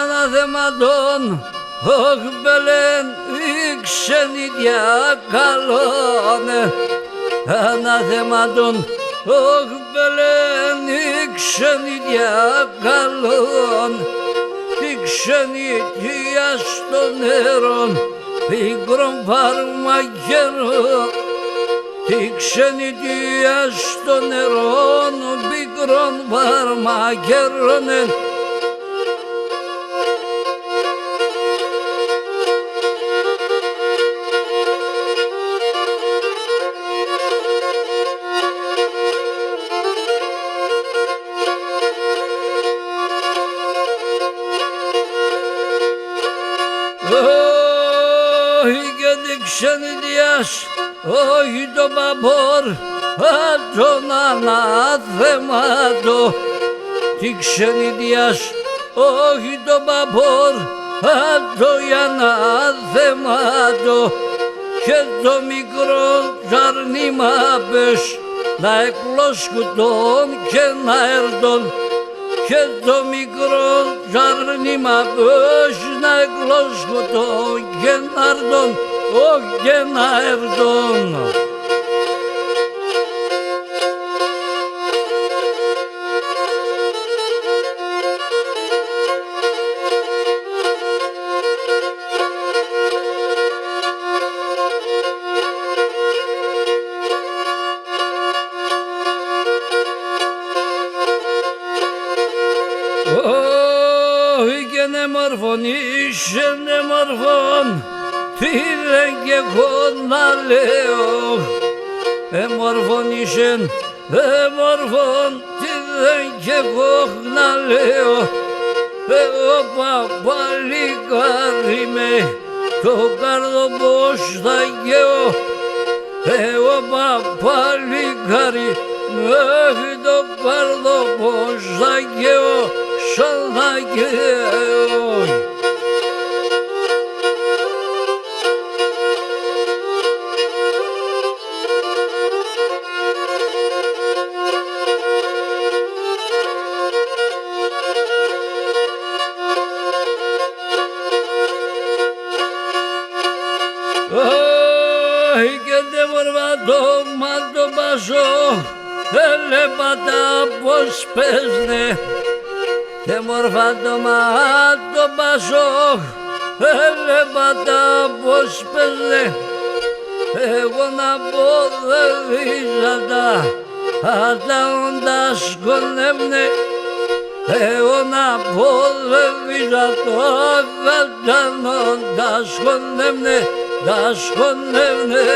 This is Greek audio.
Αναθέματον, όχ μπελέν, η ξενίδια καλώνε. Αναθέματον, όχ μπελέν, η ξενίδια καλώνε. Η ξενίδια στο νερό, πικρόν φαρμακερό. Η ξενίδια στο νερό, πικρόν φαρμακερό. Όχι και την ξενιδίας, όχι το παπόρ, τον αναθεμάτο. Την ξενιδίας, όχι το παπόρ, το αναθεμάτο. Και το μικρό ζαρνίμα πες, να εκλώσκουτον και να έρθον. Και το μικρό ζαρνίμα πες να εκλώσκουτον και να έρθον, όχι και να έρθον. Όχι και ναι μορφών, είσαι ναι μορφών, τι λένε κι εγώ να λέω. Μορφών είσαι, μορφών, τι λένε κι εγώ να λέω. Εγώ παλικάρι με το καρδό πως θα γέω. Εγώ παλικάρι μέχρι το καρδό πως θα γέω. Σαν θα γέω. Όχι και δεν μπορώ μα το πασώ, έλεπατα πως παίζνε. Και μορφά το μάτω πασώ, έλεπατα πως παίζνε. Εγώ να πω δεν βίζατα, άτα όντα σκονεύνε. Εγώ να πω δεν βίζατα, άτα όντα σκονεύνε, τα σκονεύνε.